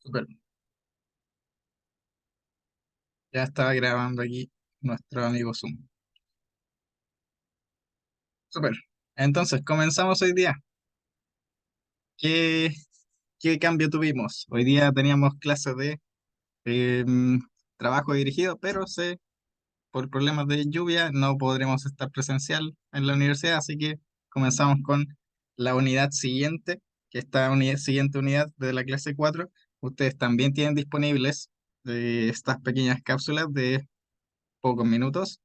Super. Ya estaba grabando aquí nuestro amigo Zoom. Super. Entonces, comenzamos hoy día. ¿Qué, qué cambio tuvimos? Hoy día teníamos clases de trabajo dirigido, pero por problemas de lluvia no podremos estar presencial en la universidad, así que comenzamos con la unidad siguiente, que esta siguiente unidad de la clase 4. Ustedes también tienen disponibles estas pequeñas cápsulas de pocos minutos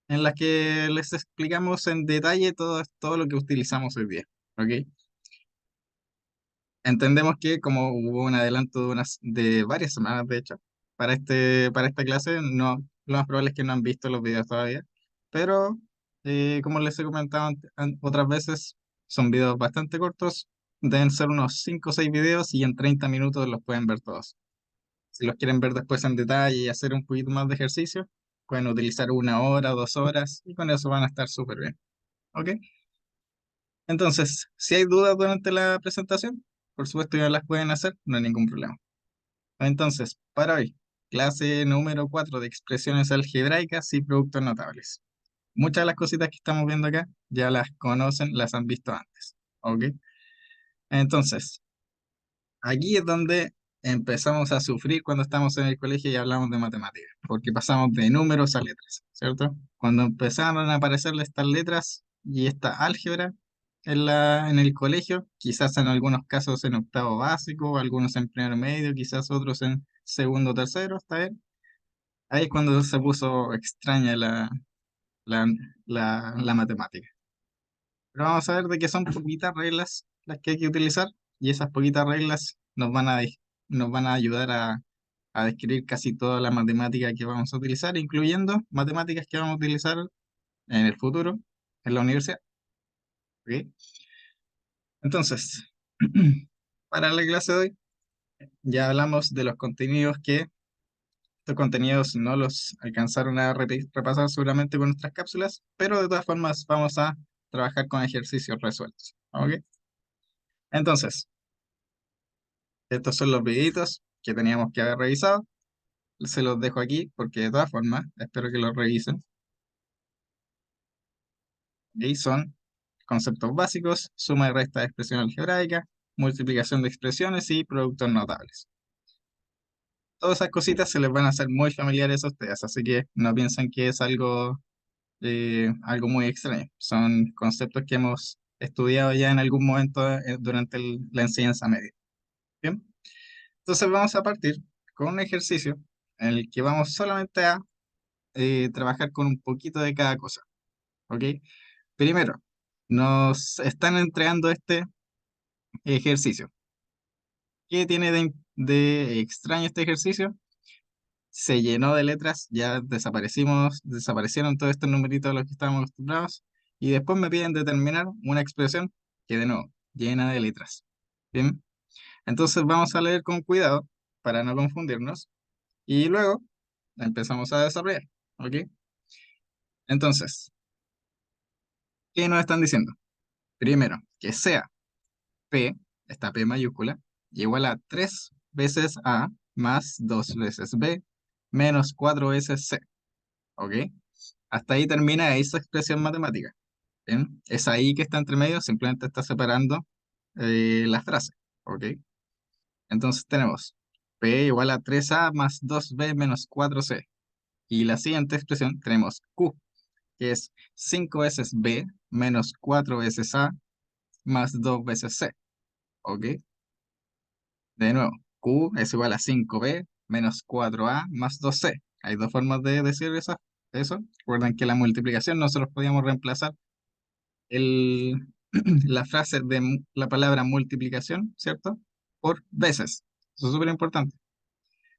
en las que les explicamos en detalle todo lo que utilizamos hoy día. ¿Ok? Entendemos que como hubo un adelanto de varias semanas, de hecho, para esta clase, no, lo más probable es que no han visto los videos todavía, pero como les he comentado otras veces, son videos bastante cortos, deben ser unos 5 o 6 videos y en 30 minutos los pueden ver todos. Si los quieren ver después en detalle y hacer un poquito más de ejercicio, pueden utilizar 1 hora, 2 horas y con eso van a estar súper bien. ¿Ok? Entonces, si hay dudas durante la presentación, por supuesto ya las pueden hacer, no hay ningún problema. Entonces, para hoy, clase número 4 de expresiones algebraicas y productos notables. Muchas de las cositas que estamos viendo acá ya las conocen, las han visto antes. ¿Ok? Entonces, aquí es donde empezamos a sufrir cuando estamos en el colegio y hablamos de matemáticas, porque pasamos de números a letras, ¿cierto? Cuando empezaron a aparecerle estas letras y esta álgebra en el colegio, quizás en algunos casos en octavo básico, algunos en primer medio, quizás otros en segundo o tercero, ¿está bien? Ahí es cuando se puso extraña la, la matemática. Pero vamos a ver de que son poquitas reglas las que hay que utilizar y esas poquitas reglas nos van a ayudar a describir casi toda la matemática que vamos a utilizar, incluyendo matemáticas que vamos a utilizar en el futuro en la universidad. ¿Ok? Entonces, para la clase de hoy ya hablamos de los contenidos que estos contenidos no los alcanzaron a repasar seguramente con nuestras cápsulas, pero de todas formas vamos a trabajar con ejercicios resueltos. ¿Ok? Entonces, estos son los videitos que teníamos que haber revisado. Se los dejo aquí porque de todas formas espero que los revisen. Y son conceptos básicos, suma y resta de expresión algebraica, multiplicación de expresiones y productos notables. Todas esas cositas se les van a hacer muy familiares a ustedes, así que no piensen que es algo muy extraño. Son conceptos que hemos estudiado ya en algún momento durante la enseñanza media. Bien, entonces vamos a partir con un ejercicio en el que vamos solamente a trabajar con un poquito de cada cosa. ¿Ok? Primero, nos están entregando este ejercicio. ¿Qué tiene de extraño este ejercicio? Se llenó de letras, ya desaparecieron todos estos numeritos a los que estábamos acostumbrados, y después me piden determinar una expresión que de nuevo, llena de letras. Bien, entonces vamos a leer con cuidado para no confundirnos, y luego empezamos a desarrollar. ¿Ok? Entonces, ¿qué nos están diciendo? Primero, que sea P, esta P mayúscula, igual a 3 veces A más 2 veces B menos 4 veces C. ¿Ok? Hasta ahí termina esa expresión matemática. ¿Bien? Es ahí que está entre medio, simplemente está separando la frase. ¿Ok? Entonces tenemos P igual a 3A más 2B menos 4C. Y la siguiente expresión tenemos Q, que es 5 veces B menos 4 veces A más 2 veces C. ¿Ok? De nuevo, Q es igual a 5B menos 4A más 2C. Hay dos formas de decir eso. Recuerden que la multiplicación nosotros podíamos reemplazar el, la frase de la palabra multiplicación, ¿cierto? Por veces. Eso es súper importante.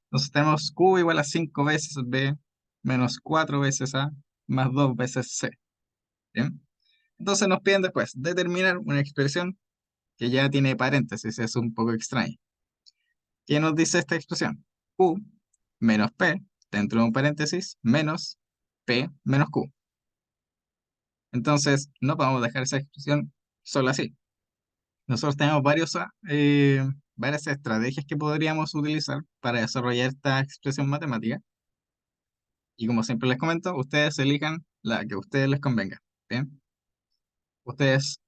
Entonces tenemos Q igual a 5 veces B menos 4 veces A más 2 veces C. ¿Bien? Entonces nos piden después determinar una expresión que ya tiene paréntesis, es un poco extraño. ¿Qué nos dice esta expresión? Q menos P, dentro de un paréntesis, menos P menos Q. Entonces, no podemos dejar esa expresión solo así. Nosotros tenemos varias estrategias que podríamos utilizar para desarrollar esta expresión matemática. Y como siempre les comento, ustedes elijan la que a ustedes les convenga. Bien, ustedes,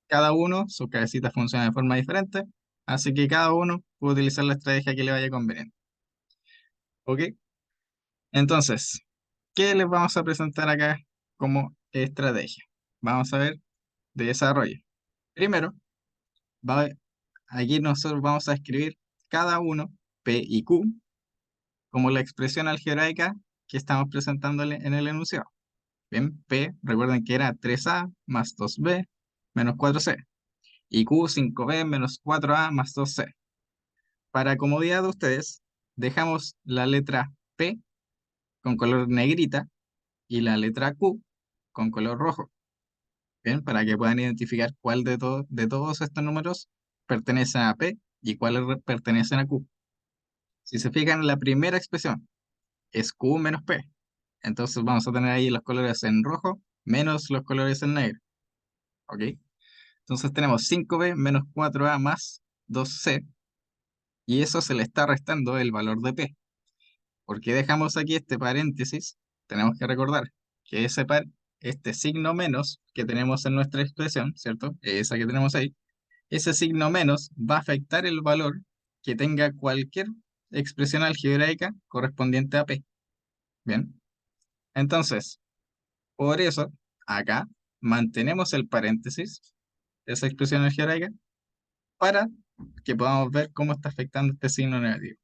cada uno, su cabecita funciona de forma diferente, así que cada uno puede utilizar la estrategia que le vaya conveniente. ¿Ok? Entonces, ¿qué les vamos a presentar acá como estrategia? Vamos a ver de desarrollo. Primero, va- aquí nosotros vamos a escribir cada uno, P y Q, como la expresión algebraica que estamos presentándole en el enunciado. Bien, P, recuerden que era 3A más 2B menos 4C. Y Q, 5B menos 4A más 2C. Para comodidad de ustedes, dejamos la letra P con color negrita y la letra Q con color rojo. Bien, para que puedan identificar cuál de todos estos números pertenecen a P y cuáles pertenecen a Q. Si se fijan, la primera expresión es Q menos P. Entonces vamos a tener ahí los colores en rojo menos los colores en negro. ¿Ok? Entonces tenemos 5B menos 4A más 2C y eso se le está restando el valor de P. ¿Por qué dejamos aquí este paréntesis? Tenemos que recordar que este signo menos que tenemos en nuestra expresión, ¿cierto? Esa que tenemos ahí, ese signo menos va a afectar el valor que tenga cualquier expresión algebraica correspondiente a P. Bien, entonces, por eso, acá mantenemos el paréntesis de esa expresión algebraica para que podamos ver cómo está afectando este signo negativo.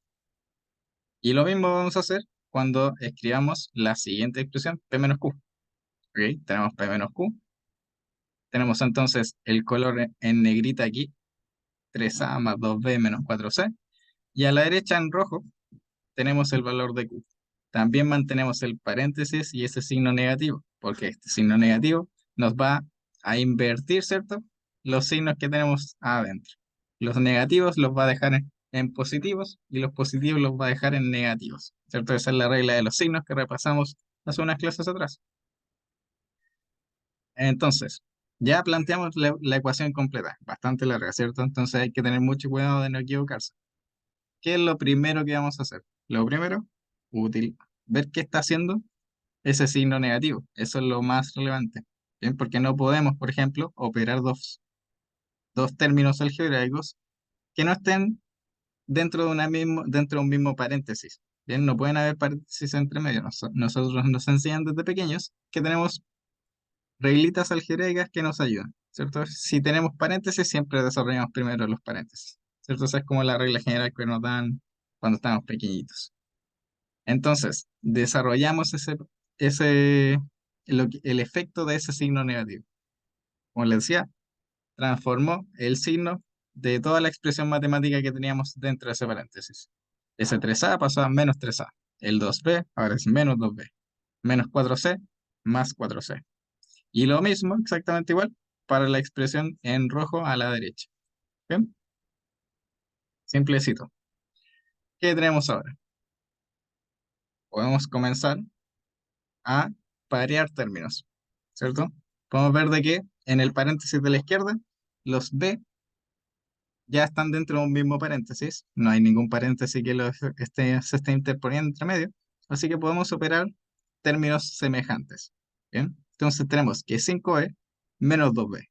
Y lo mismo vamos a hacer cuando escribamos la siguiente expresión, P menos Q. ¿Ok? Tenemos P menos Q. Tenemos entonces el color en negrita aquí, 3A más 2B menos 4C. Y a la derecha en rojo tenemos el valor de Q. También mantenemos el paréntesis y ese signo negativo, porque este signo negativo nos va a invertir, ¿cierto? Los signos que tenemos adentro. Los negativos los va a dejar en positivos y los positivos los va a dejar en negativos, ¿cierto? Esa es la regla de los signos que repasamos hace unas clases atrás. Entonces, ya planteamos la ecuación completa, bastante larga, ¿cierto? Entonces hay que tener mucho cuidado de no equivocarse. ¿Qué es lo primero que vamos a hacer? Lo primero, ver qué está haciendo ese signo negativo. Eso es lo más relevante. ¿Bien? Porque no podemos, por ejemplo, operar dos términos algebraicos que no estén dentro de un mismo paréntesis. Bien, no pueden haber paréntesis entre medio. Nosotros nos enseñan desde pequeños que tenemos reglitas algebraicas que nos ayudan, ¿cierto? Si tenemos paréntesis, siempre desarrollamos primero los paréntesis, ¿cierto? Esa es como la regla general que nos dan cuando estamos pequeñitos. Entonces, desarrollamos ese, el efecto de ese signo negativo. Como les decía, transformó el signo de toda la expresión matemática que teníamos dentro de ese paréntesis. Ese 3A pasó a menos 3A. El 2B ahora es menos 2B. Menos 4C más 4C. Y lo mismo, exactamente igual, para la expresión en rojo a la derecha. ¿Bien? Simplecito. ¿Qué tenemos ahora? Podemos comenzar a parear términos, ¿cierto? Podemos ver de que en el paréntesis de la izquierda, los B ya están dentro de un mismo paréntesis, no hay ningún paréntesis que se esté interponiendo entre medio, así que podemos operar términos semejantes. ¿Bien? Entonces tenemos que 5B menos 2B.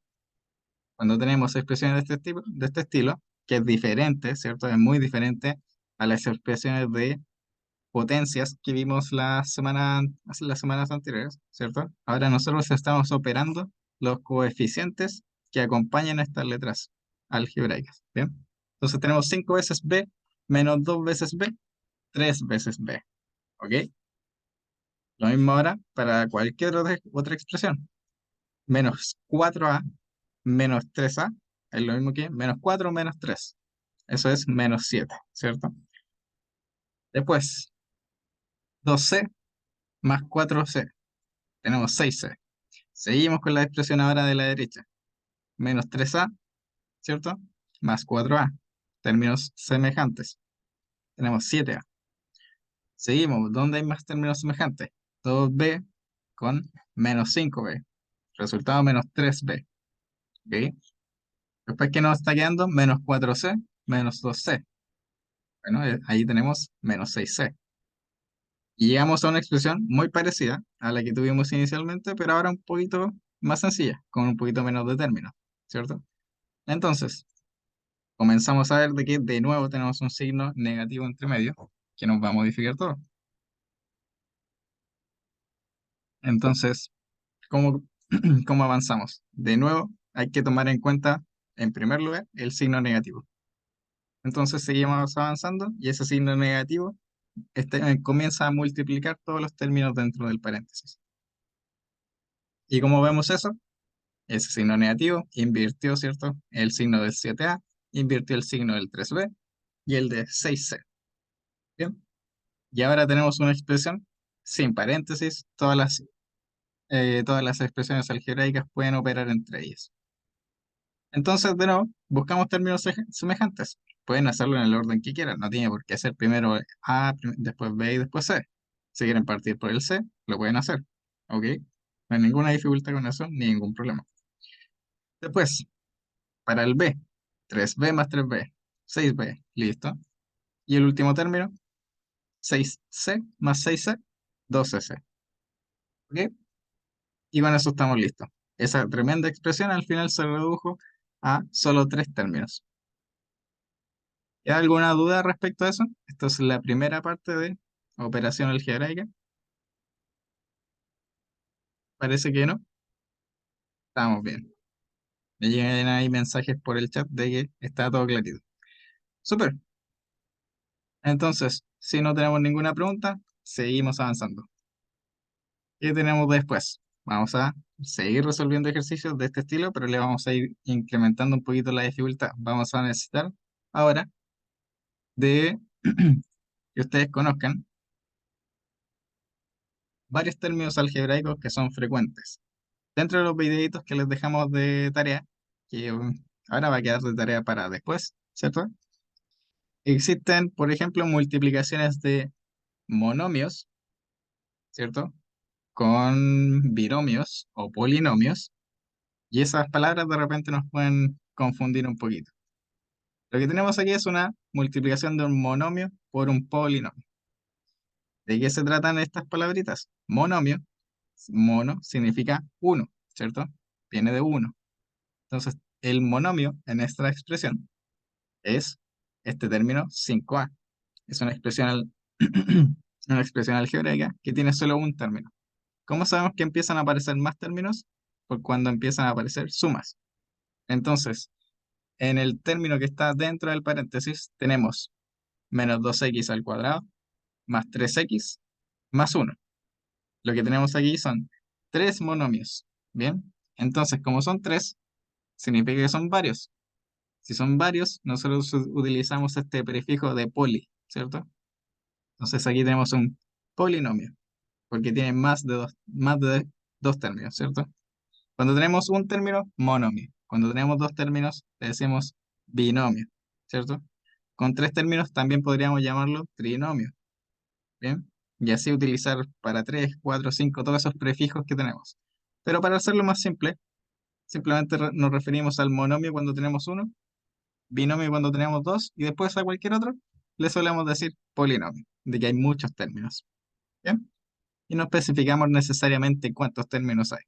Cuando tenemos expresiones de este tipo, de este estilo, que es diferente, ¿cierto? Es muy diferente a las expresiones de potencias que vimos las semanas anteriores, ¿cierto? Ahora nosotros estamos operando los coeficientes que acompañan a estas letras algebraicas, ¿bien? Entonces tenemos 5 veces b menos 2 veces b, 3 veces b, ¿ok? Lo mismo ahora para cualquier otra expresión. Menos 4a menos 3a es lo mismo que menos 4 menos 3. Eso es menos 7, ¿cierto? Después, 2c más 4c. Tenemos 6c. Seguimos con la expresión ahora de la derecha. Menos 3a, ¿cierto? Más 4a. Términos semejantes. Tenemos 7a. Seguimos. ¿Dónde hay más términos semejantes? 2b con menos 5b. Resultado menos 3b. ¿Ok? Después, ¿qué nos está quedando? Menos 4c menos 2c. Bueno, ahí tenemos menos 6c. Y llegamos a una expresión muy parecida a la que tuvimos inicialmente, pero ahora un poquito más sencilla, con un poquito menos de términos, ¿cierto? Entonces, comenzamos a ver de que de nuevo tenemos un signo negativo entre medio, que nos va a modificar todo. Entonces, ¿cómo, cómo avanzamos? De nuevo, hay que tomar en cuenta, en primer lugar, el signo negativo. Entonces, seguimos avanzando y ese signo negativo comienza a multiplicar todos los términos dentro del paréntesis. ¿Y cómo vemos eso? Ese signo negativo invirtió, ¿cierto? El signo del 7a, invirtió el signo del 3b y el de 6c. Bien. Y ahora tenemos una expresión sin paréntesis. Todas las expresiones algebraicas pueden operar entre ellas. Entonces, de nuevo, buscamos términos semejantes. Pueden hacerlo en el orden que quieran. No tiene por qué ser primero A, después B y después C. Si quieren partir por el C, lo pueden hacer. ¿Ok? No hay ninguna dificultad con eso, ni ningún problema. Después, para el B, 3b más 3b, 6b, listo. Y el último término, 6c más 6c, 12c. ¿Ok? Y con eso estamos listos. Esa tremenda expresión al final se redujo a solo tres términos. ¿Hay alguna duda respecto a eso? Esto es la primera parte de operación algebraica. Parece que no. Estamos bien. Me llegan ahí mensajes por el chat de que está todo clarito. Súper. Entonces, si no tenemos ninguna pregunta, seguimos avanzando. ¿Qué tenemos después? Vamos a seguir resolviendo ejercicios de este estilo, pero le vamos a ir incrementando un poquito la dificultad. Vamos a necesitar ahora de que ustedes conozcan varios términos algebraicos que son frecuentes. Dentro de los videitos que les dejamos de tarea, que ahora va a quedar de tarea para después, ¿cierto? Existen, por ejemplo, multiplicaciones de monomios, ¿cierto? Con binomios o polinomios, y esas palabras de repente nos pueden confundir un poquito. Lo que tenemos aquí es una multiplicación de un monomio por un polinomio. ¿De qué se tratan estas palabritas? Monomio, mono significa uno, ¿cierto? Viene de uno. Entonces, el monomio en esta expresión es este término 5a. Es una expresión, una expresión algebraica que tiene solo un término. ¿Cómo sabemos que empiezan a aparecer más términos? Por cuando empiezan a aparecer sumas. Entonces, en el término que está dentro del paréntesis tenemos menos 2x al cuadrado más 3x más 1. Lo que tenemos aquí son tres monomios. Bien, entonces como son tres, significa que son varios. Si son varios, nosotros utilizamos este prefijo de poli, ¿cierto? Entonces aquí tenemos un polinomio, porque tiene más de dos términos, ¿cierto? Cuando tenemos un término, monomio. Cuando tenemos dos términos, le decimos binomio, ¿cierto? Con tres términos también podríamos llamarlo trinomio, ¿bien? Y así utilizar para 3, 4, 5 todos esos prefijos que tenemos. Pero para hacerlo más simple, simplemente nos referimos al monomio cuando tenemos uno, binomio cuando tenemos dos, y después a cualquier otro le solemos decir polinomio, de que hay muchos términos, ¿bien? Y no especificamos necesariamente cuántos términos hay.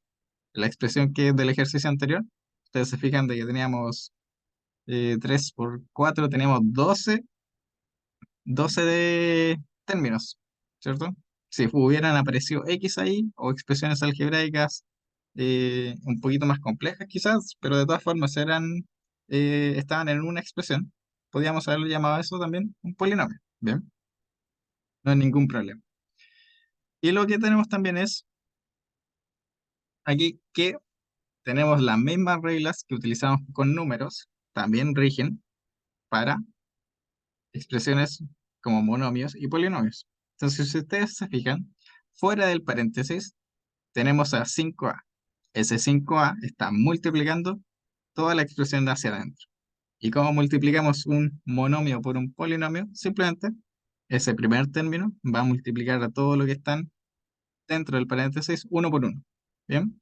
La expresión que es del ejercicio anterior, ustedes se fijan de que teníamos 3 por 4, teníamos 12 de términos, ¿cierto? Si hubieran aparecido X ahí, o expresiones algebraicas un poquito más complejas quizás, pero de todas formas estaban en una expresión, podríamos haberlo llamado a eso también un polinomio, ¿bien? No hay ningún problema. Y lo que tenemos también es aquí que tenemos las mismas reglas que utilizamos con números, también rigen para expresiones como monomios y polinomios. Entonces, si ustedes se fijan, fuera del paréntesis tenemos a 5a. Ese 5a está multiplicando toda la expresión de hacia adentro. ¿Y cómo multiplicamos un monomio por un polinomio? Simplemente ese primer término va a multiplicar a todo lo que están dentro del paréntesis uno por uno. ¿Bien?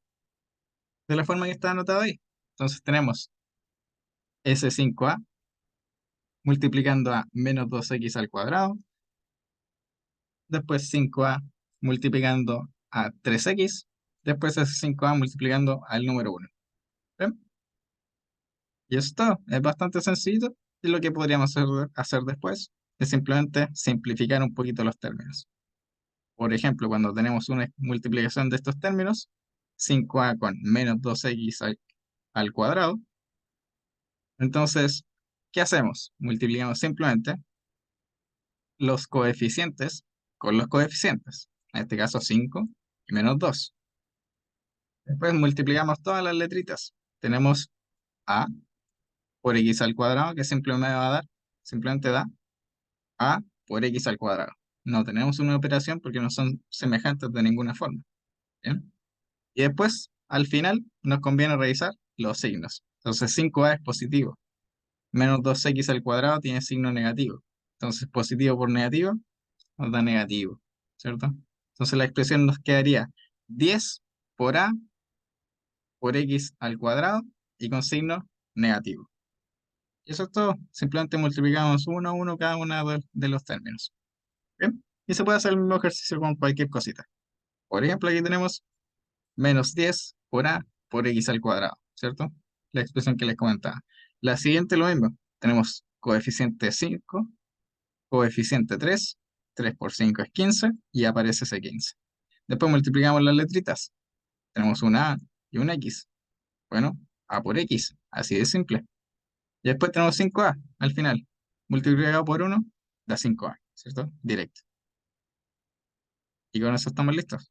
De la forma que está anotado ahí. Entonces tenemos ese 5a multiplicando a menos 2x al cuadrado, después 5a multiplicando a 3x, después ese 5a multiplicando al número 1. ¿Ven? Y eso es todo, es bastante sencillo y lo que podríamos hacer después es simplemente simplificar un poquito los términos. Por ejemplo, cuando tenemos una multiplicación de estos términos, 5a con menos 2x al cuadrado, entonces, ¿qué hacemos? Multiplicamos simplemente los coeficientes con los coeficientes, en este caso 5 y menos 2. Después multiplicamos todas las letritas. Tenemos a por x al cuadrado, que simplemente da a por x al cuadrado. No tenemos una operación porque no son semejantes de ninguna forma. ¿Bien? Y después, al final, nos conviene revisar los signos. Entonces 5a es positivo. Menos 2x al cuadrado tiene signo negativo. Entonces positivo por negativo nos da negativo, ¿cierto? Entonces la expresión nos quedaría 10 por a por x al cuadrado y con signo negativo. Y eso es todo. Simplemente multiplicamos uno a uno cada uno de los términos. ¿Bien? Y se puede hacer el mismo ejercicio con cualquier cosita. Por ejemplo, aquí tenemos menos 10 por a por x al cuadrado, ¿cierto? La expresión que les comentaba. La siguiente lo mismo. Tenemos coeficiente 5, coeficiente 3, 3 por 5 es 15 y aparece ese 15. Después multiplicamos las letritas. Tenemos una a y una x. Bueno, a por x, así de simple. Y después tenemos 5a al final. Multiplicado por 1 da 5a, ¿cierto? Directo. Y con eso estamos listos.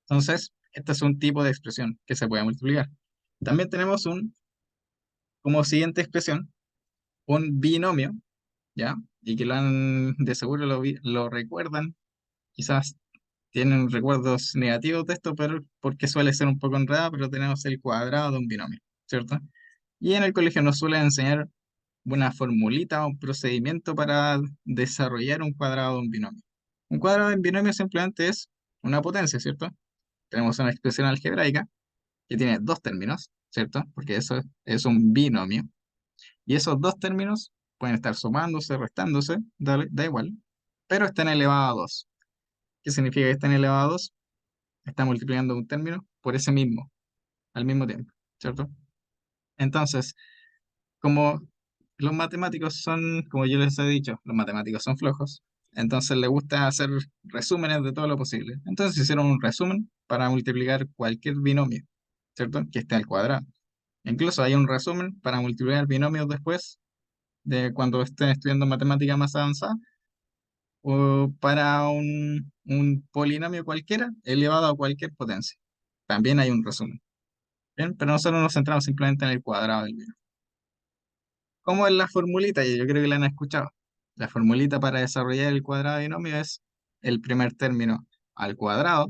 Entonces, este es un tipo de expresión que se puede multiplicar. También tenemos como siguiente expresión, un binomio, ¿ya? Y que de seguro lo recuerdan, quizás tienen recuerdos negativos de esto, pero porque suele ser un poco enredado, pero tenemos el cuadrado de un binomio, ¿cierto? Y en el colegio nos suelen enseñar una formulita o un procedimiento para desarrollar un cuadrado de un binomio. Un cuadrado de un binomio simplemente es una potencia, ¿cierto? Tenemos una expresión algebraica que tiene dos términos, ¿cierto? Porque eso es un binomio. Y esos dos términos pueden estar sumándose, restándose, da igual, pero están elevados a 2. ¿Qué significa que están elevados a 2? Está multiplicando un término por ese mismo, al mismo tiempo, ¿cierto? Entonces, como los matemáticos son, como yo les he dicho, los matemáticos son flojos, entonces les gusta hacer resúmenes de todo lo posible. Entonces hicieron un resumen para multiplicar cualquier binomio, ¿cierto? Que esté al cuadrado. Incluso hay un resumen para multiplicar binomios después de cuando estén estudiando matemática más avanzada o para un polinomio cualquiera elevado a cualquier potencia. También hay un resumen. Bien, pero nosotros nos centramos simplemente en el cuadrado del binomio. ¿Cómo es la formulita? Yo creo que la han escuchado. La formulita para desarrollar el cuadrado de binomio es el primer término al cuadrado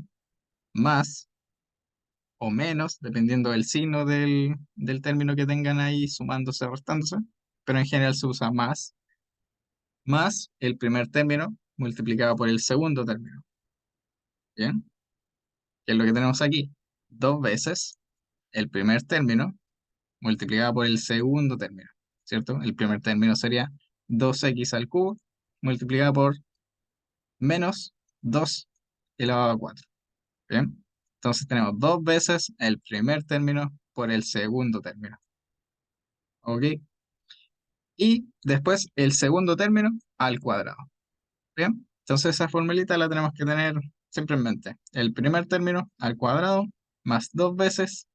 más o menos, dependiendo del signo del término que tengan ahí, sumándose o restándose, pero en general se usa más el primer término multiplicado por el segundo término. ¿Bien? ¿Qué es lo que tenemos aquí? Dos veces el primer término multiplicado por el segundo término, ¿cierto? El primer término sería 2x al cubo multiplicado por menos 2 elevado a 4. ¿Bien? Entonces tenemos dos veces el primer término por el segundo término. ¿Ok? Y después el segundo término al cuadrado. ¿Bien? Entonces esa formulita la tenemos que tener siempre en mente. El primer término al cuadrado más dos veces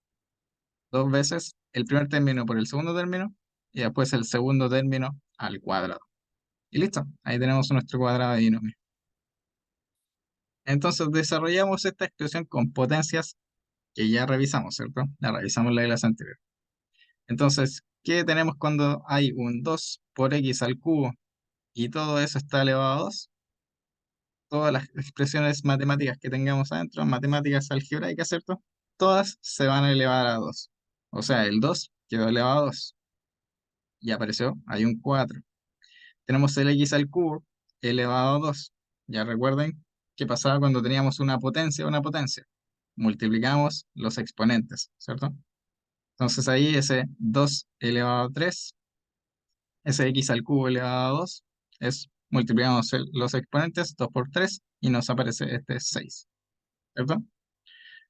el primer término por el segundo término y después el segundo término al cuadrado. Y listo, ahí tenemos nuestro cuadrado de binomio. Entonces desarrollamos esta expresión con potencias que ya revisamos, ¿cierto? La revisamos en la clase anterior. Entonces, ¿qué tenemos cuando hay un 2 por x al cubo y todo eso está elevado a 2? Todas las expresiones matemáticas que tengamos adentro, matemáticas algebraicas, ¿cierto? Todas se van a elevar a 2. O sea, el 2 quedó elevado a 2 y apareció, hay un 4. Tenemos el x al cubo elevado a 2. Ya recuerden qué pasaba cuando teníamos una potencia. Multiplicamos los exponentes, ¿cierto? Entonces ahí ese 2 elevado a 3, ese x al cubo elevado a 2, multiplicamos los exponentes, 2 por 3, y nos aparece este 6, ¿cierto?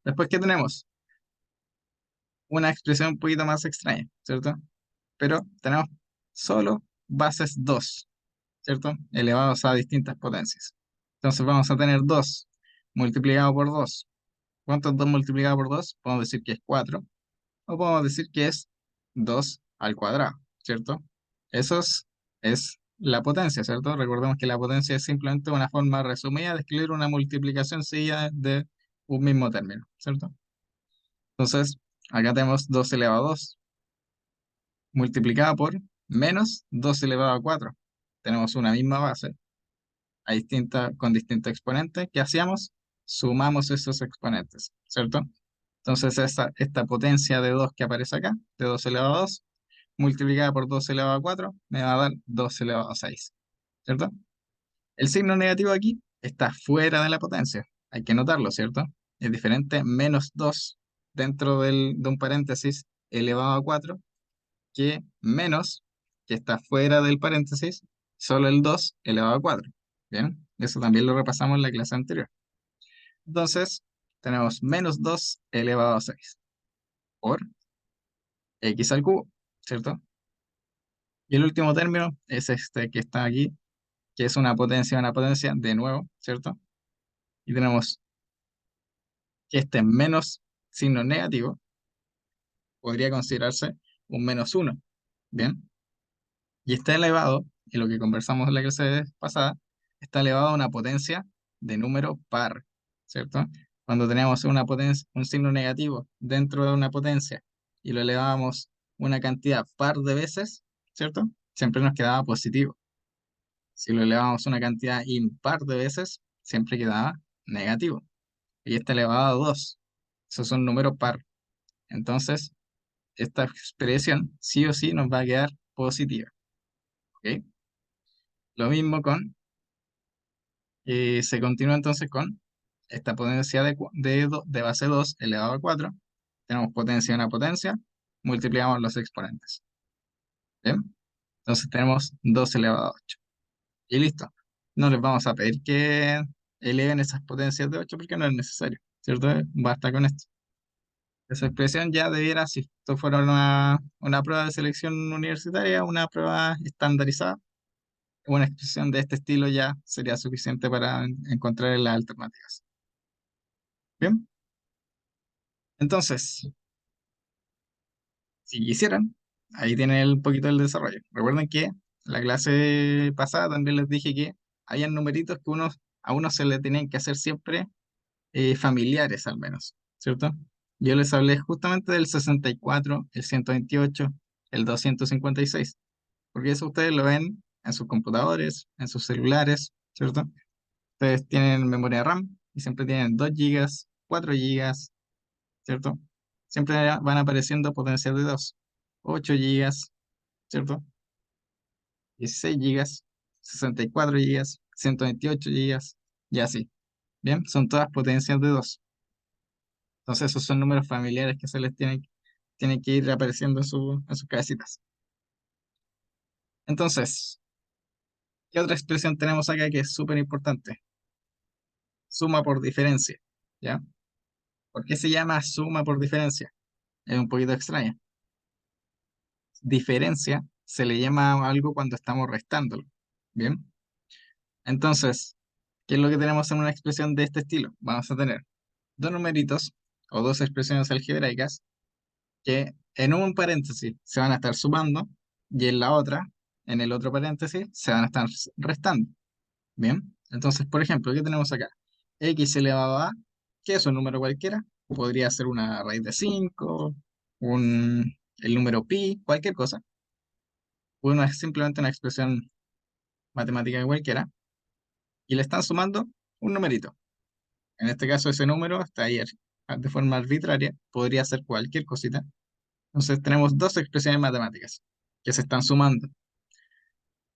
Después, ¿qué tenemos? Una expresión un poquito más extraña, ¿cierto? Pero tenemos solo bases 2, ¿cierto? Elevados a distintas potencias. Entonces vamos a tener 2 multiplicado por 2. ¿Cuánto es 2 multiplicado por 2? Podemos decir que es 4, o podemos decir que es 2 al cuadrado, ¿cierto? Eso es la potencia, ¿cierto? Recordemos que la potencia es simplemente una forma resumida de escribir una multiplicación seguida de un mismo término, ¿cierto? Entonces, acá tenemos 2 elevado a 2 multiplicado por menos 2 elevado a 4. Tenemos una misma base con distintos exponentes. ¿Qué hacíamos? Sumamos esos exponentes, ¿cierto? Entonces esta potencia de 2 que aparece acá, de 2 elevado a 2, multiplicada por 2 elevado a 4, me va a dar 2 elevado a 6, ¿cierto? El signo negativo aquí está fuera de la potencia, hay que notarlo, ¿cierto? Es diferente menos 2 dentro de un paréntesis elevado a 4 que menos, que está fuera del paréntesis, solo el 2 elevado a 4. Bien, eso también lo repasamos en la clase anterior. Entonces, tenemos menos 2 elevado a 6 por x al cubo, ¿cierto? Y el último término es este que está aquí, que es una potencia de nuevo, ¿cierto? Y tenemos que este menos signo negativo podría considerarse un menos 1, ¿bien? Y está elevado, y lo que conversamos en la clase pasada, está elevado a una potencia de número par, ¿cierto? Cuando tenemos una potencia, un signo negativo dentro de una potencia y lo elevamos una cantidad par de veces, ¿cierto? Siempre nos quedaba positivo. Si lo elevamos una cantidad impar de veces, siempre quedaba negativo. Y está elevado a 2. Esos son números par. Entonces, esta expresión sí o sí nos va a quedar positiva. ¿Ok? Lo mismo se continúa entonces con esta potencia de base 2 elevado a 4. Tenemos potencia de una potencia, multiplicamos los exponentes. ¿Bien? Entonces tenemos 2 elevado a 8. Y listo. No les vamos a pedir que eleven esas potencias de 8 porque no es necesario, ¿cierto? Basta con esto. Esa expresión ya debiera, si esto fuera una prueba de selección universitaria, una prueba estandarizada, una expresión de este estilo ya sería suficiente para encontrar las alternativas. Bien, entonces, si quisieran, ahí tienen un poquito del desarrollo. Recuerden que la clase pasada también les dije que hayan numeritos que a uno se le tenían que hacer siempre familiares al menos, ¿cierto? Yo les hablé justamente del 64, el 128, el 256, porque eso ustedes lo ven en sus computadores, en sus celulares, ¿cierto? Ustedes tienen memoria RAM y siempre tienen 2 gigas, 4 gigas, ¿cierto? Siempre van apareciendo potencias de 2, 8 gigas, ¿cierto? 16 gigas, 64 gigas, 128 gigas, y así. Bien, son todas potencias de 2. Entonces esos son números familiares que se les tienen que ir apareciendo en sus cabecitas. Entonces, ¿qué otra expresión tenemos acá que es súper importante? Suma por diferencia, ¿ya? ¿Por qué se llama suma por diferencia? Es un poquito extraña. Diferencia se le llama a algo cuando estamos restándolo, ¿bien? Entonces, ¿qué es lo que tenemos en una expresión de este estilo? Vamos a tener dos numeritos o dos expresiones algebraicas que en un paréntesis se van a estar sumando y en la otra, en el otro paréntesis, se van a estar restando. Bien, entonces, por ejemplo, ¿qué tenemos acá? X elevado a, que es un número cualquiera, podría ser una raíz de 5, el número pi, cualquier cosa. Uno es simplemente una expresión matemática cualquiera y le están sumando un numerito. En este caso, ese número está ahí de forma arbitraria, podría ser cualquier cosita. Entonces, tenemos dos expresiones matemáticas que se están sumando.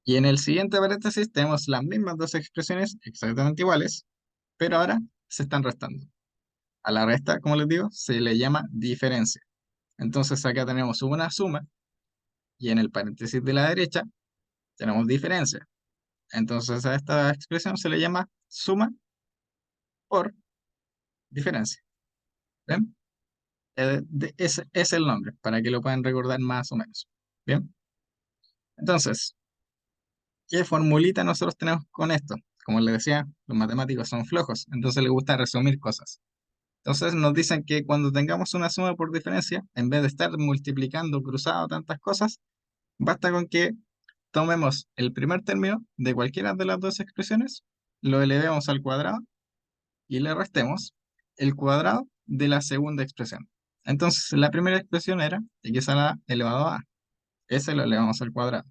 Y en el siguiente paréntesis tenemos las mismas dos expresiones exactamente iguales, pero ahora se están restando. A la resta, como les digo, se le llama diferencia. Entonces acá tenemos una suma y en el paréntesis de la derecha tenemos diferencia. Entonces a esta expresión se le llama suma por diferencia. ¿Bien? Ese es el nombre, para que lo puedan recordar más o menos. Bien, entonces, ¿qué formulita nosotros tenemos con esto? Como les decía, los matemáticos son flojos, entonces les gusta resumir cosas. Entonces nos dicen que cuando tengamos una suma por diferencia, en vez de estar multiplicando cruzado tantas cosas, basta con que tomemos el primer término de cualquiera de las dos expresiones, lo elevemos al cuadrado y le restemos el cuadrado de la segunda expresión. Entonces, la primera expresión era x a la elevado a. Ese lo elevamos al cuadrado.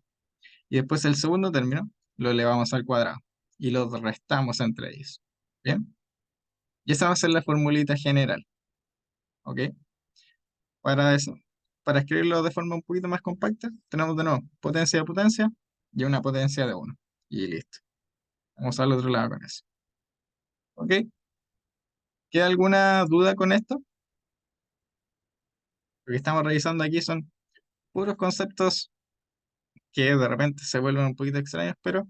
Y después el segundo término lo elevamos al cuadrado. Y lo restamos entre ellos. ¿Bien? Y esa va a ser la formulita general. ¿Ok? Para eso, para escribirlo de forma un poquito más compacta, tenemos de nuevo potencia de potencia y una potencia de 1. Y listo. Vamos al otro lado con eso. ¿Ok? ¿Queda alguna duda con esto? Lo que estamos revisando aquí son puros conceptos que de repente se vuelven un poquito extraños, pero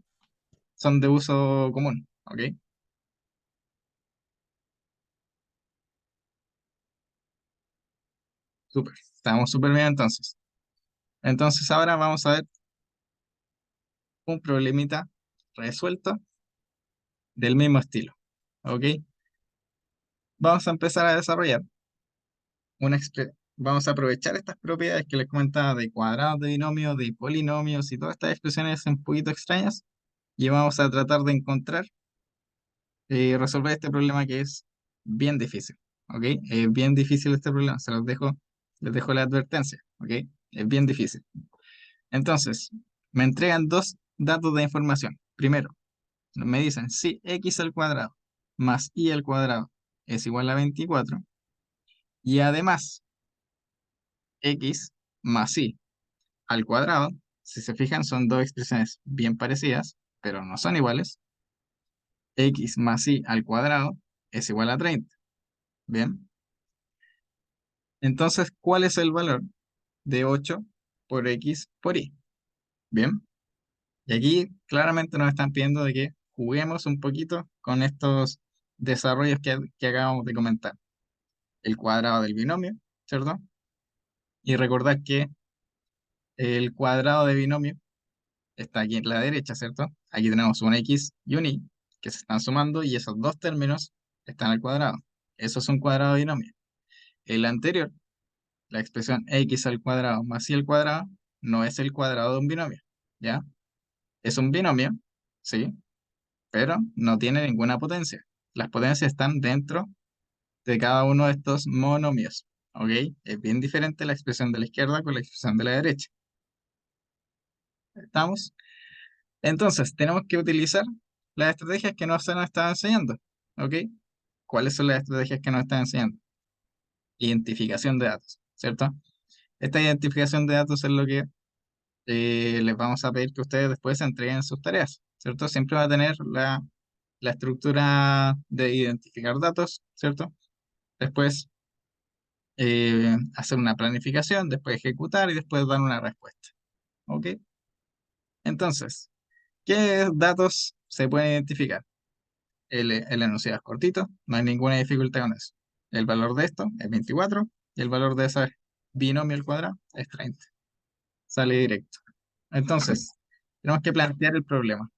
son de uso común, ¿ok? Súper, estamos súper bien entonces. Entonces ahora vamos a ver un problemita resuelto del mismo estilo, ¿ok? Vamos a empezar a desarrollar vamos a aprovechar estas propiedades que les comentaba de cuadrados de binomios, de polinomios y todas estas expresiones un poquito extrañas y vamos a tratar de encontrar y resolver este problema que es bien difícil, ¿ok? Es bien difícil este problema, les dejo la advertencia, ¿ok? Es bien difícil. Entonces, me entregan dos datos de información. Primero, me dicen si x al cuadrado más y al cuadrado es igual a 24 y además x más y al cuadrado, si se fijan, son dos expresiones bien parecidas, pero no son iguales. X más y al cuadrado es igual a 30. Bien. Entonces, ¿cuál es el valor de 8 por x por y? Bien. Y aquí claramente nos están pidiendo de que juguemos un poquito con estos desarrollos que acabamos de comentar. El cuadrado del binomio, ¿cierto? Y recordar que el cuadrado de binomio está aquí en la derecha, ¿cierto? Aquí tenemos un x y un y que se están sumando y esos dos términos están al cuadrado. Eso es un cuadrado de binomio. El anterior, la expresión x al cuadrado más y al cuadrado, no es el cuadrado de un binomio, ¿ya? Es un binomio, ¿sí? Pero no tiene ninguna potencia. Las potencias están dentro de cada uno de estos monomios, ¿ok? Es bien diferente la expresión de la izquierda con la expresión de la derecha. ¿Estamos? Entonces, tenemos que utilizar las estrategias que nos han estado enseñando. ¿Ok? ¿Cuáles son las estrategias que nos están enseñando? Identificación de datos, ¿cierto? Esta identificación de datos es lo que les vamos a pedir que ustedes después entreguen sus tareas, ¿cierto? Siempre va a tener la estructura de identificar datos, ¿cierto? Después hacer una planificación, después ejecutar y después dar una respuesta. ¿Ok? Entonces, ¿qué datos se pueden identificar? El enunciado es cortito, no hay ninguna dificultad con eso. El valor de esto es 24 y el valor de ese binomio al cuadrado es 30. Sale directo. Entonces, tenemos que plantear el problema.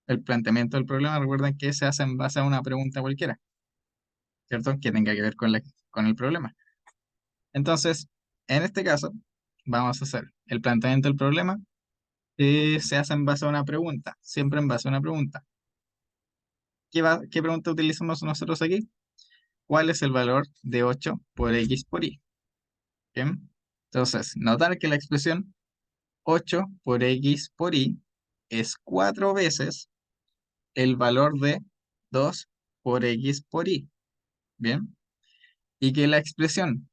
El planteamiento del problema, recuerden que se hace en base a una pregunta cualquiera, ¿cierto? Que tenga que ver con el problema. Entonces, en este caso, vamos a hacer el planteamiento del problema se hace en base a una pregunta, siempre en base a una pregunta. ¿Qué pregunta utilizamos nosotros aquí? ¿Cuál es el valor de 8 por x por y? Bien. Entonces, notar que la expresión 8 por x por y es 4 veces el valor de 2 por x por y. Bien. Y que la expresión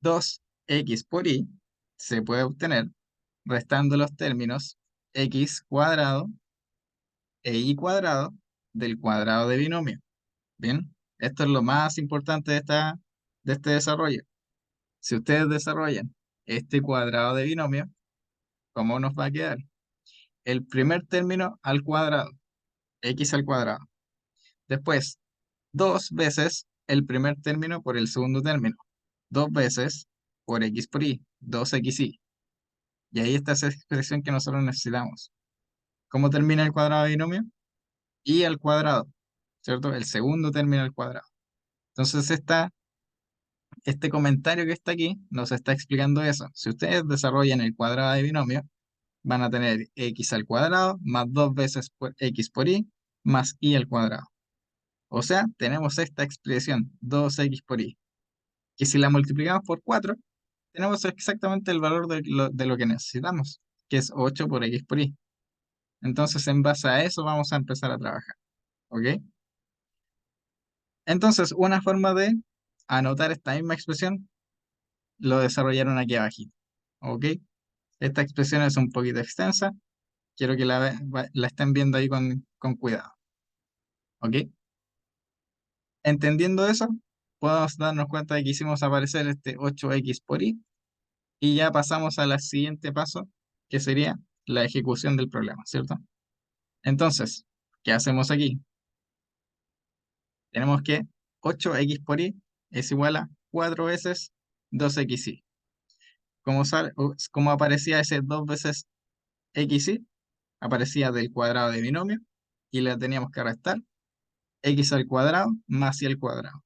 2x por y se puede obtener restando los términos x cuadrado e y cuadrado del cuadrado de binomio. Bien. Esto es lo más importante de este desarrollo. Si ustedes desarrollan este cuadrado de binomio, ¿cómo nos va a quedar? El primer término al cuadrado, x al cuadrado. Después, dos veces el primer término por el segundo término. Dos veces por x por y, 2xy. Y ahí está esa expresión que nosotros necesitamos. ¿Cómo termina el cuadrado de binomio? Y al cuadrado, ¿cierto? El segundo término al cuadrado. Entonces, este comentario que está aquí nos está explicando eso. Si ustedes desarrollan el cuadrado de binomio, van a tener x al cuadrado más dos veces por x por y más y al cuadrado. O sea, tenemos esta expresión, 2x por y, que si la multiplicamos por 4, tenemos exactamente el valor de lo que necesitamos, que es 8 por x por y. Entonces, en base a eso vamos a empezar a trabajar, ¿ok? Entonces, una forma de anotar esta misma expresión lo desarrollaron aquí abajito, ¿ok? Esta expresión es un poquito extensa, quiero que la estén viendo ahí con cuidado, ¿ok? Entendiendo eso, podemos darnos cuenta de que hicimos aparecer este 8x por y ya pasamos al siguiente paso, que sería la ejecución del problema, ¿cierto? Entonces, ¿qué hacemos aquí? Tenemos que 8x por y es igual a 4 veces 2xy. Como aparecía ese 2 veces xy, aparecía del cuadrado de binomio y le teníamos que restar x al cuadrado más y al cuadrado.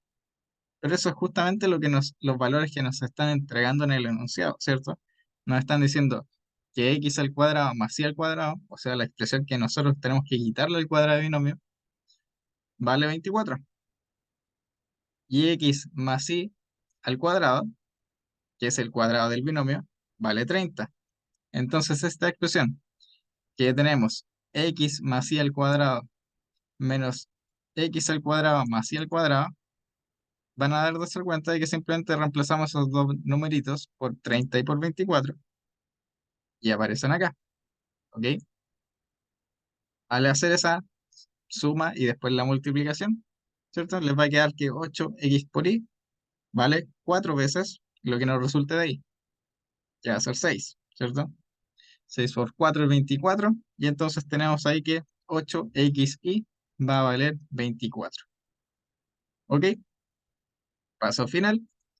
Pero eso es justamente los valores que nos están entregando en el enunciado, ¿cierto? Nos están diciendo que x al cuadrado más y al cuadrado, o sea, la expresión que nosotros tenemos que quitarle al cuadrado de binomio, vale 24. Y x más y al cuadrado, que es el cuadrado del binomio, vale 30. Entonces, esta expresión que tenemos x más y al cuadrado menos x al cuadrado más y al cuadrado, van a darse cuenta de que simplemente reemplazamos esos dos numeritos por 30 y por 24 y aparecen acá, ¿ok? Al hacer esa suma y después la multiplicación, ¿cierto? Les va a quedar que 8x por y vale 4 veces lo que nos resulte de ahí, que va a ser 6, ¿cierto? 6 por 4 es 24 y entonces tenemos ahí que 8xy va a valer 24, ¿ok? Paso final,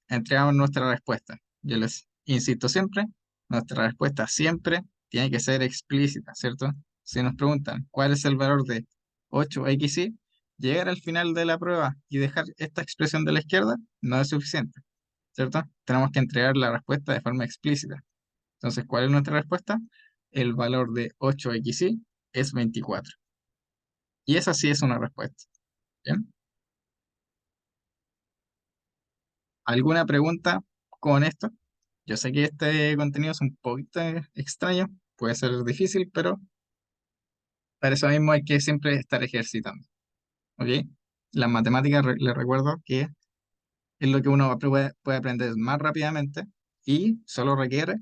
entregamos nuestra respuesta. Yo les insisto siempre, nuestra respuesta siempre tiene que ser explícita, ¿cierto? Si nos preguntan cuál es el valor de 8xy, llegar al final de la prueba y dejar esta expresión de la izquierda no es suficiente, ¿cierto? Tenemos que entregar la respuesta de forma explícita. Entonces, ¿cuál es nuestra respuesta? El valor de 8xy es 24. Y esa sí es una respuesta. ¿Bien? ¿Alguna pregunta con esto? Yo sé que este contenido es un poquito extraño, puede ser difícil, pero para eso mismo hay que siempre estar ejercitando, ¿ok? Las matemáticas, les recuerdo que es lo que uno puede aprender más rápidamente y solo requiere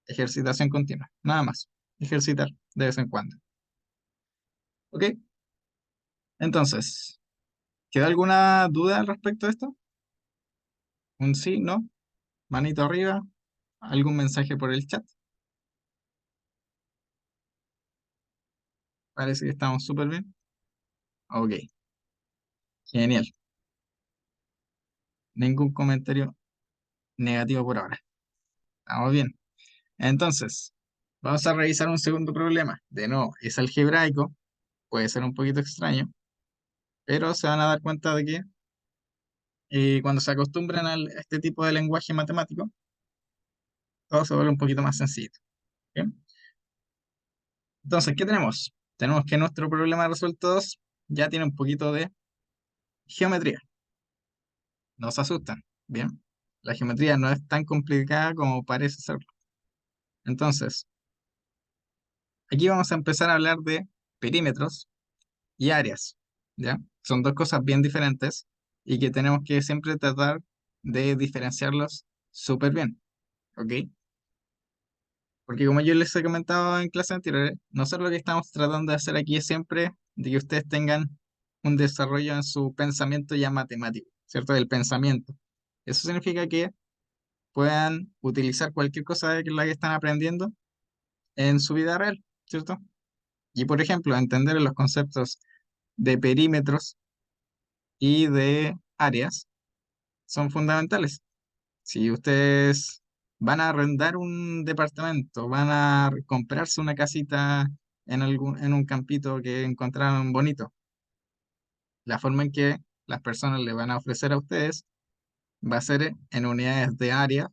ejercitación continua, nada más. Ejercitar de vez en cuando, ¿ok? Entonces, ¿queda alguna duda al respecto de esto? ¿Un sí, no? ¿Manito arriba? ¿Algún mensaje por el chat? Parece que estamos súper bien. Ok, genial. Ningún comentario negativo por ahora. Estamos bien. Entonces, vamos a revisar un segundo problema. De nuevo, es algebraico, puede ser un poquito extraño, pero se van a dar cuenta de que cuando se acostumbran a este tipo de lenguaje matemático, todo se vuelve un poquito más sencillo. ¿Bien? Entonces, ¿qué tenemos? Tenemos que nuestro problema resuelto 2 ya tiene un poquito de geometría. No se asustan, ¿bien? La geometría no es tan complicada como parece ser. Entonces, aquí vamos a empezar a hablar de perímetros y áreas, ¿ya? Son dos cosas bien diferentes y que tenemos que siempre tratar de diferenciarlos súper bien, ¿ok? Porque como yo les he comentado en clases anteriores, nosotros lo que estamos tratando de hacer aquí es siempre de que ustedes tengan un desarrollo en su pensamiento ya matemático, ¿cierto? Del pensamiento. Eso significa que puedan utilizar cualquier cosa de la que están aprendiendo en su vida real, ¿cierto? Y por ejemplo, entender los conceptos de perímetros y de áreas son fundamentales. Si ustedes van a arrendar un departamento, van a comprarse una casita en un campito que encontraron bonito, la forma en que las personas le van a ofrecer a ustedes va a ser en unidades de área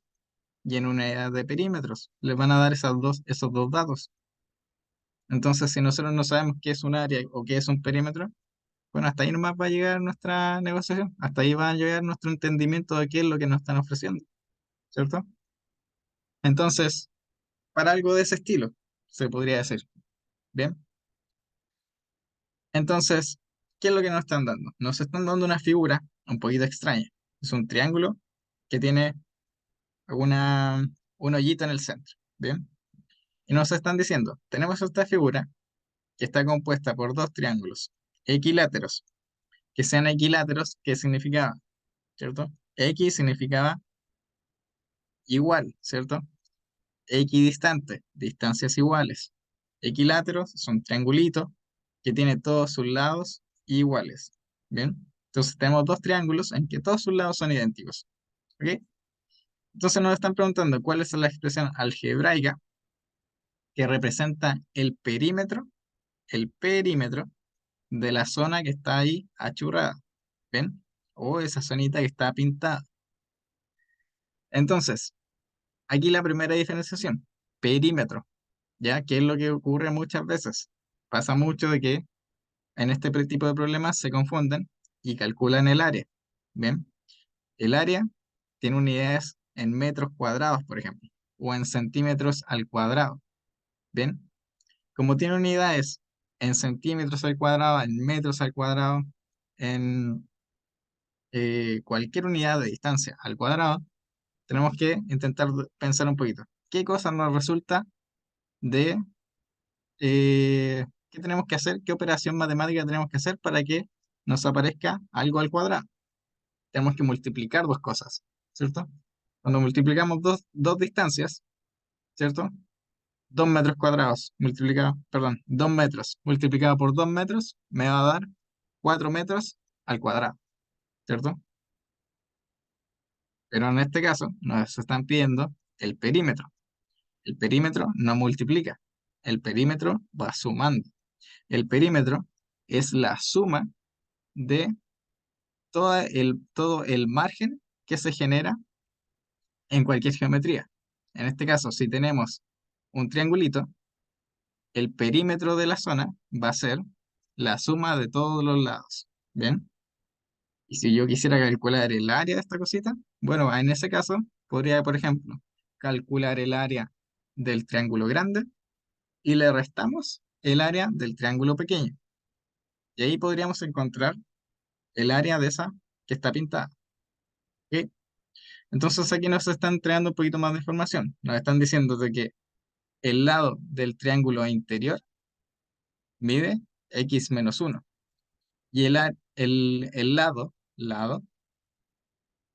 y en unidades de perímetros. Les van a dar esos dos datos. Entonces, si nosotros no sabemos qué es un área o qué es un perímetro, bueno, hasta ahí nomás va a llegar nuestra negociación. Hasta ahí va a llegar nuestro entendimiento de qué es lo que nos están ofreciendo, ¿cierto? Entonces, para algo de ese estilo, se podría decir. Bien. Entonces, ¿qué es lo que nos están dando? Nos están dando una figura un poquito extraña. Es un triángulo que tiene un hoyito en el centro. Bien. Y nos están diciendo, tenemos esta figura que está compuesta por dos triángulos equiláteros. Que sean equiláteros, ¿qué significaba? ¿Cierto? X significaba igual, ¿cierto? Equidistante, distancias iguales. Equiláteros son triangulitos que tienen todos sus lados iguales. ¿Bien? Entonces tenemos dos triángulos en que todos sus lados son idénticos. ¿Ok? Entonces nos están preguntando cuál es la expresión algebraica que representa el perímetro de la zona que está ahí achurrada. ¿Ven? O esa zonita que está pintada. Entonces, aquí la primera diferenciación, perímetro. ¿Ya? ¿Qué es lo que ocurre muchas veces? Pasa mucho de que en este tipo de problemas se confunden y calculan el área. ¿Bien? El área tiene unidades en metros cuadrados, por ejemplo, o en centímetros al cuadrado. ¿Bien? Como tiene unidades en centímetros al cuadrado, en metros al cuadrado, en cualquier unidad de distancia al cuadrado, tenemos que intentar pensar un poquito. ¿Qué cosa nos resulta de qué tenemos que hacer, qué operación matemática tenemos que hacer para que nos aparezca algo al cuadrado? Tenemos que multiplicar dos cosas, ¿cierto? Cuando multiplicamos dos distancias, ¿cierto? 2 metros cuadrados multiplicado, perdón, 2 metros multiplicado por 2 metros me va a dar 4 metros al cuadrado, ¿cierto? Pero en este caso nos están pidiendo el perímetro. El perímetro no multiplica, el perímetro va sumando. El perímetro es la suma de todo el margen que se genera en cualquier geometría. En este caso, si tenemos un triangulito, el perímetro de la zona va a ser la suma de todos los lados. ¿Bien? Y si yo quisiera calcular el área de esta cosita, bueno, en ese caso podría, por ejemplo, calcular el área del triángulo grande y le restamos el área del triángulo pequeño. Y ahí podríamos encontrar el área de esa que está pintada. ¿Ok? Entonces aquí nos están entregando un poquito más de información. Nos están diciendo de que el lado del triángulo interior mide x-1 y el lado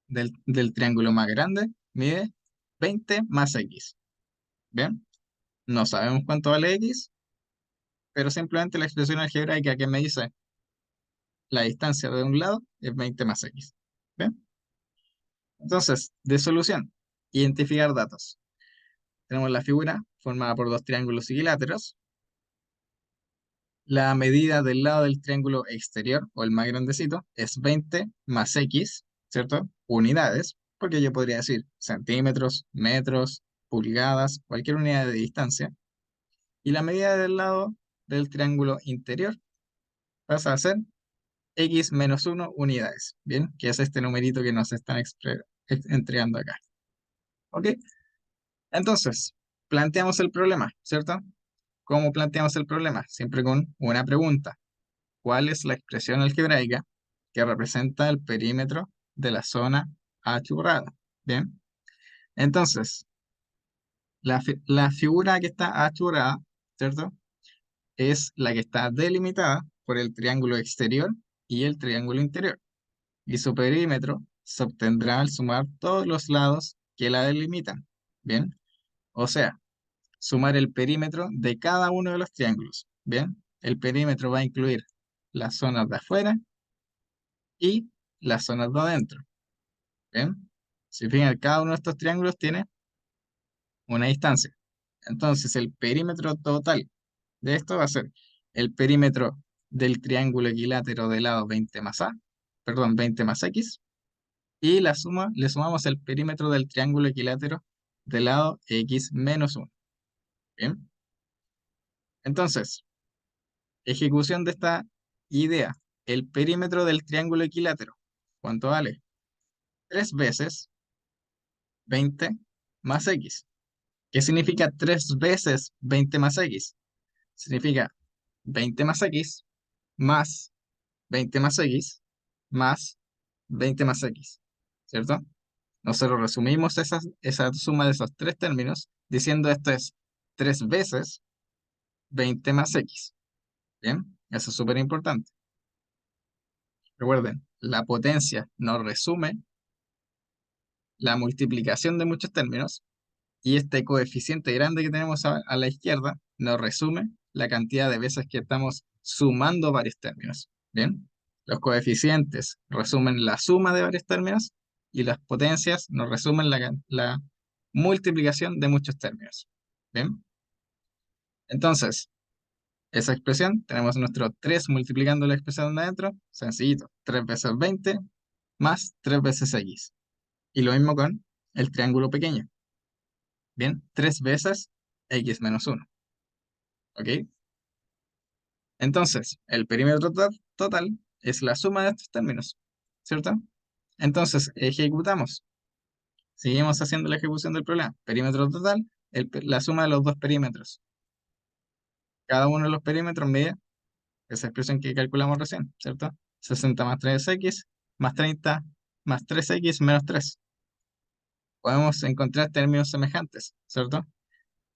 del triángulo más grande mide 20 más x. ¿Bien? No sabemos cuánto vale x, pero simplemente la expresión algebraica que me dice la distancia de un lado es 20 más x. ¿Bien? Entonces, de solución, identificar datos. Tenemos la figura formada por dos triángulos equiláteros. La medida del lado del triángulo exterior, o el más grandecito, es 20 más x, ¿cierto? Unidades, porque yo podría decir centímetros, metros, pulgadas, cualquier unidad de distancia. Y la medida del lado del triángulo interior pasa a ser x-1 unidades, ¿bien? Que es este numerito que nos están entregando acá. ¿Ok? Entonces, planteamos el problema, ¿cierto? ¿Cómo planteamos el problema? Siempre con una pregunta. ¿Cuál es la expresión algebraica que representa el perímetro de la zona achurrada? Bien, entonces, la figura que está achurrada, ¿cierto? Es la que está delimitada por el triángulo exterior y el triángulo interior. Y su perímetro se obtendrá al sumar todos los lados que la delimitan. Bien, o sea, sumar el perímetro de cada uno de los triángulos. Bien, el perímetro va a incluir las zonas de afuera y las zonas de adentro. Bien, si fijan, cada uno de estos triángulos tiene una distancia. Entonces, el perímetro total de esto va a ser el perímetro del triángulo equilátero de lado 20 más A, perdón, 20 más X, y le sumamos el perímetro del triángulo equilátero del lado X menos 1. Bien, entonces, ejecución de esta idea. El perímetro del triángulo equilátero. ¿Cuánto vale? 3 veces 20 más X. ¿Qué significa 3 veces 20 más X? Significa 20 más X más 20 más X más 20 más X. ¿Cierto? Nosotros resumimos esa suma de esos tres términos diciendo esto es 3 veces 20 más X. ¿Bien? Eso es súper importante. Recuerden, la potencia nos resume la multiplicación de muchos términos y este coeficiente grande que tenemos a la izquierda nos resume la cantidad de veces que estamos sumando varios términos. Bien, los coeficientes resumen la suma de varios términos y las potencias nos resumen la multiplicación de muchos términos. Bien, entonces, esa expresión, tenemos nuestro 3 multiplicando la expresión de adentro, sencillito, 3 veces 20 más 3 veces X. Y lo mismo con el triángulo pequeño. Bien, 3 veces X menos 1. ¿Ok? Entonces, el perímetro total es la suma de estos términos, ¿cierto? Entonces, ejecutamos. Seguimos haciendo la ejecución del problema. Perímetro total, la suma de los dos perímetros. Cada uno de los perímetros mide esa expresión que calculamos recién, ¿cierto? 60 más 3x más 30 más 3x menos 3. Podemos encontrar términos semejantes, ¿cierto?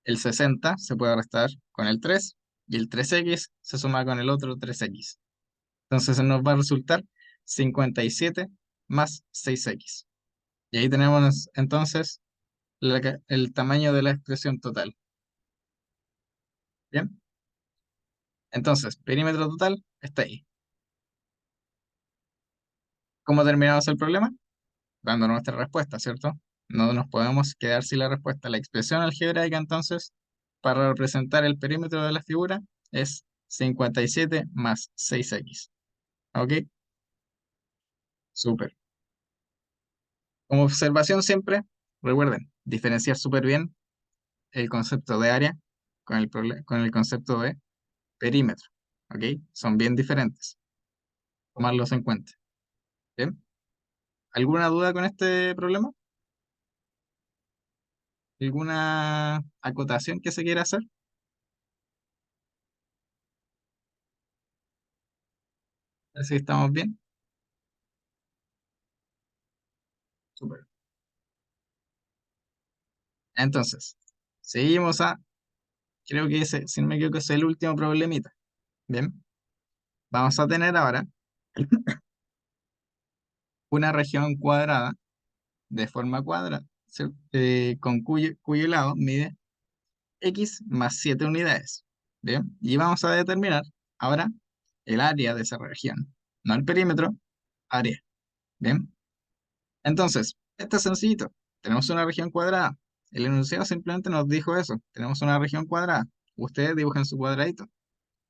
El 60 se puede restar con el 3 y el 3x se suma con el otro 3x. Entonces nos va a resultar 57 más 6x. Y ahí tenemos entonces el tamaño de la expresión total. Bien, entonces perímetro total está ahí. ¿Cómo terminamos el problema? Dando nuestra respuesta, ¿cierto? No nos podemos quedar sin la respuesta. La expresión algebraica entonces para representar el perímetro de la figura es 57 más 6x. ¿Ok? Súper. Como observación siempre, recuerden, diferenciar súper bien el concepto de área con el concepto de perímetro. ¿Ok? Son bien diferentes. Tomarlos en cuenta. ¿Bien? ¿Alguna duda con este problema? ¿Alguna acotación que se quiera hacer? Así estamos bien. Súper. Entonces, seguimos creo que ese, si no me equivoco, es el último problemita. Bien, vamos a tener ahora una región cuadrada de forma cuadrada, ¿cierto? Con cuyo lado mide x más 7 unidades. Bien, y vamos a determinar ahora el área de esa región, no el perímetro, área. Bien, entonces, esto es sencillito. Tenemos una región cuadrada. El enunciado simplemente nos dijo eso. Tenemos una región cuadrada. Ustedes dibujan su cuadradito.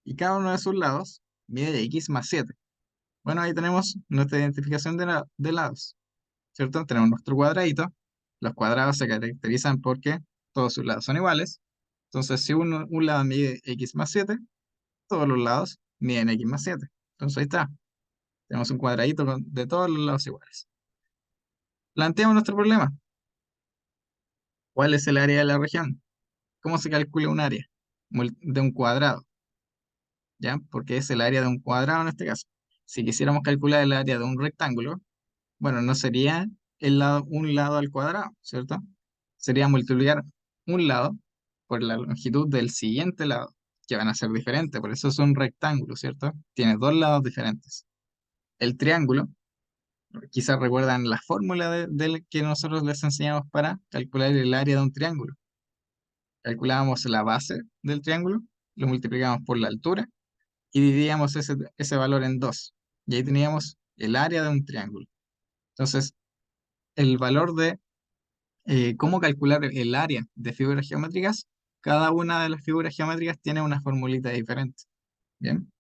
Y cada uno de sus lados mide x más 7. Bueno, ahí tenemos nuestra identificación de lados, ¿cierto? Tenemos nuestro cuadradito. Los cuadrados se caracterizan porque todos sus lados son iguales. Entonces, si un lado mide x más 7, todos los lados miden x más 7. Entonces, ahí está. Tenemos un cuadradito de todos los lados iguales. Planteamos nuestro problema. ¿Cuál es el área de la región? ¿Cómo se calcula un área de un cuadrado? ¿Ya? Porque es el área de un cuadrado en este caso. Si quisiéramos calcular el área de un rectángulo, bueno, no sería un lado al cuadrado, ¿cierto? Sería multiplicar un lado por la longitud del siguiente lado, que van a ser diferentes, por eso es un rectángulo, ¿cierto? Tiene dos lados diferentes. El triángulo Quizás recuerdan la fórmula del que nosotros les enseñamos para calcular el área de un triángulo. Calculábamos la base del triángulo, lo multiplicábamos por la altura y dividíamos ese valor en dos. Y ahí teníamos el área de un triángulo. Entonces, el valor de cómo calcular el área de figuras geométricas, cada una de las figuras geométricas tiene una formulita diferente. Bien,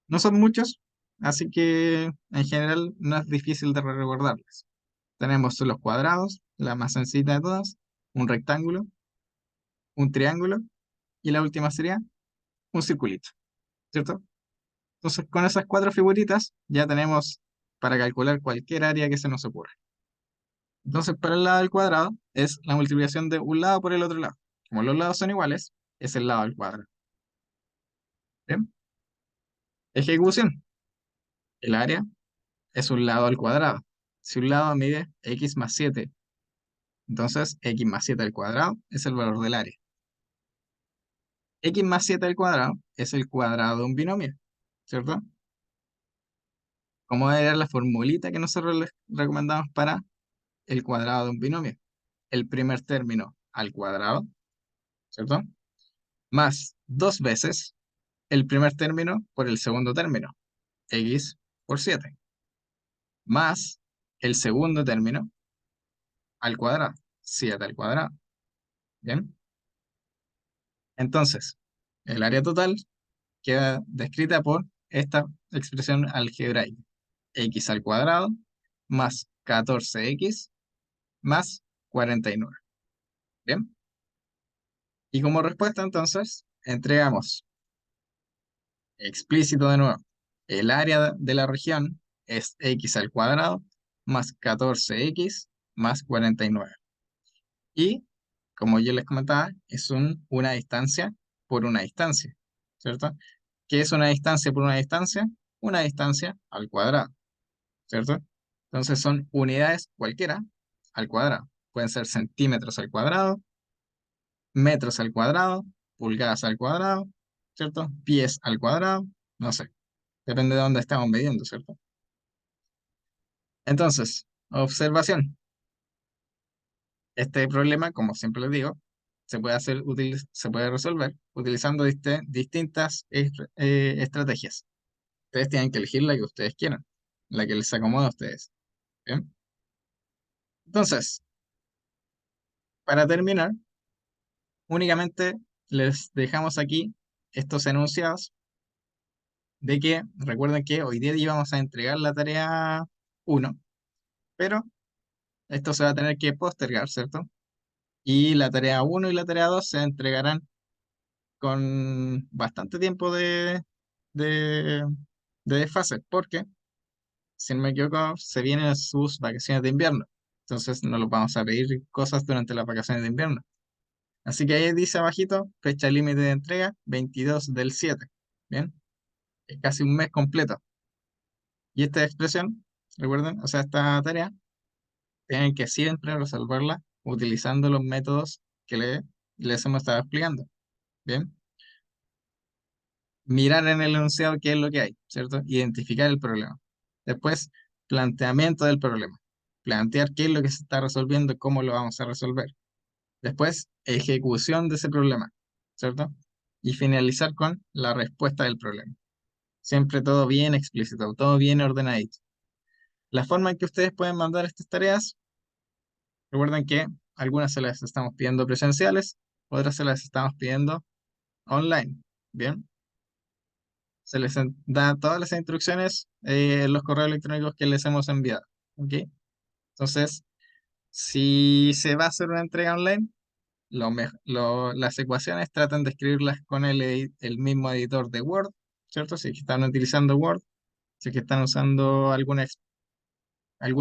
no son muchos, así que en general no es difícil de recordarlas. Tenemos los cuadrados, la más sencilla de todas, un rectángulo, un triángulo y la última sería un circulito, ¿cierto? Entonces, con esas cuatro figuritas ya tenemos para calcular cualquier área que se nos ocurra. Entonces, para el lado del cuadrado es la multiplicación de un lado por el otro lado. Como los lados son iguales, es el lado del cuadrado. ¿Bien? Ejecución. El área es un lado al cuadrado. Si un lado mide x más 7, entonces x más 7 al cuadrado es el valor del área. X más 7 al cuadrado es el cuadrado de un binomio, ¿cierto? ¿Cómo era la formulita que nosotros les recomendamos para el cuadrado de un binomio? El primer término al cuadrado, ¿cierto? Más dos veces el primer término por el segundo término, x por 7, más el segundo término al cuadrado, 7 al cuadrado. ¿Bien? Entonces, el área total queda descrita por esta expresión algebraica. X al cuadrado más 14x más 49. ¿Bien? Y como respuesta entonces, entregamos explícito de nuevo. El área de la región es x al cuadrado más 14x más 49. Y, como yo les comentaba, es una distancia por una distancia, ¿cierto? ¿Qué es una distancia por una distancia? Una distancia al cuadrado, ¿cierto? Entonces son unidades cualquiera al cuadrado. Pueden ser centímetros al cuadrado, metros al cuadrado, pulgadas al cuadrado, ¿cierto? Pies al cuadrado, no sé. Depende de dónde estamos midiendo, ¿cierto? Entonces, observación. Este problema, como siempre les digo, se puede resolver utilizando distintas estrategias. Ustedes tienen que elegir la que ustedes quieran, la que les acomode a ustedes. ¿Bien? Entonces, para terminar, únicamente les dejamos aquí estos enunciados de que recuerden que hoy día íbamos a entregar la tarea 1, pero esto se va a tener que postergar, ¿cierto? Y la tarea 1 y la tarea 2 se entregarán con bastante tiempo de, de desfase, porque, si no me equivoco, se vienen sus vacaciones de invierno. Entonces no los vamos a pedir cosas durante las vacaciones de invierno. Así que ahí dice abajito, fecha límite de entrega, 22 del 7. Bien, es casi un mes completo. Y esta expresión, recuerden, o sea, esta tarea, tienen que siempre resolverla utilizando los métodos que les hemos estado explicando. Bien, mirar en el enunciado qué es lo que hay, ¿cierto? Identificar el problema. Después, planteamiento del problema. Plantear qué es lo que se está resolviendo y cómo lo vamos a resolver. Después, ejecución de ese problema, ¿cierto? Y finalizar con la respuesta del problema. Siempre todo bien explícito, todo bien ordenadito. La forma en que ustedes pueden mandar estas tareas, recuerden que algunas se las estamos pidiendo presenciales, otras se las estamos pidiendo online. Bien, se les da todas las instrucciones en los correos electrónicos que les hemos enviado. ¿Ok? Entonces, si se va a hacer una entrega online, las ecuaciones traten de escribirlas con el mismo editor de Word, ¿cierto? Si es que están utilizando Word, si es que están usando alguna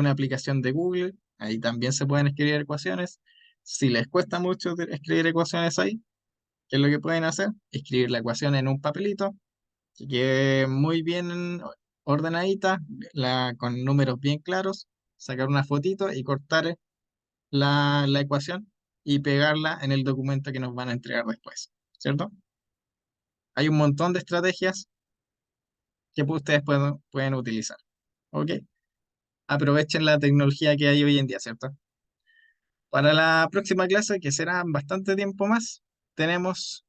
aplicación de Google, ahí también se pueden escribir ecuaciones. Si les cuesta mucho escribir ecuaciones ahí, ¿qué es lo que pueden hacer? Escribir la ecuación en un papelito que quede muy bien ordenadita, con números bien claros, sacar una fotito y cortar la ecuación y pegarla en el documento que nos van a entregar después, ¿cierto? Hay un montón de estrategias que ustedes pueden utilizar, ¿ok? aprovechen la tecnología que hay hoy en día, ¿cierto? Para la próxima clase, que será bastante tiempo más, tenemos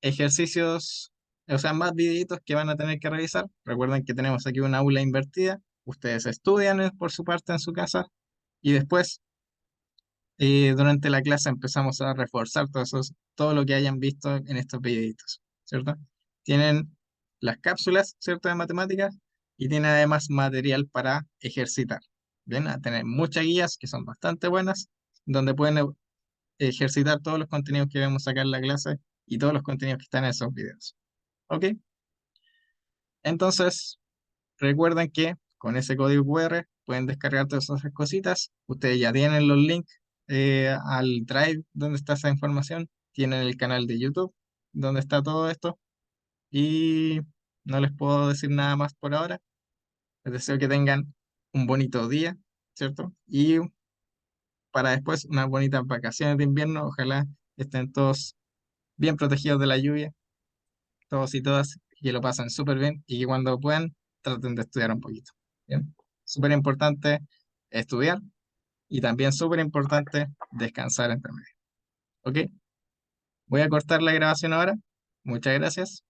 ejercicios, o sea, más videitos que van a tener que revisar. Recuerden que tenemos aquí una aula invertida. Ustedes estudian por su parte en su casa y después, durante la clase, empezamos a reforzar todo lo que hayan visto en estos videitos, ¿cierto? Tienen las cápsulas, ¿cierto?, de matemáticas y tienen además material para ejercitar. Bien, a tener muchas guías que son bastante buenas, donde pueden ejercitar todos los contenidos que vemos acá en la clase y todos los contenidos que están en esos videos. ¿Ok? Entonces, recuerden que con ese código QR pueden descargar todas esas cositas. Ustedes ya tienen los links al Drive donde está esa información. Tienen el canal de YouTube donde está todo esto. Y no les puedo decir nada más por ahora. Les deseo que tengan un bonito día, ¿cierto? Y para después unas bonitas vacaciones de invierno. Ojalá estén todos bien protegidos de la lluvia, todos y todas, que lo pasen súper bien y que cuando puedan traten de estudiar un poquito. Bien, súper importante estudiar y también súper importante descansar entre medio. ¿Ok? Voy a cortar la grabación ahora. Muchas gracias.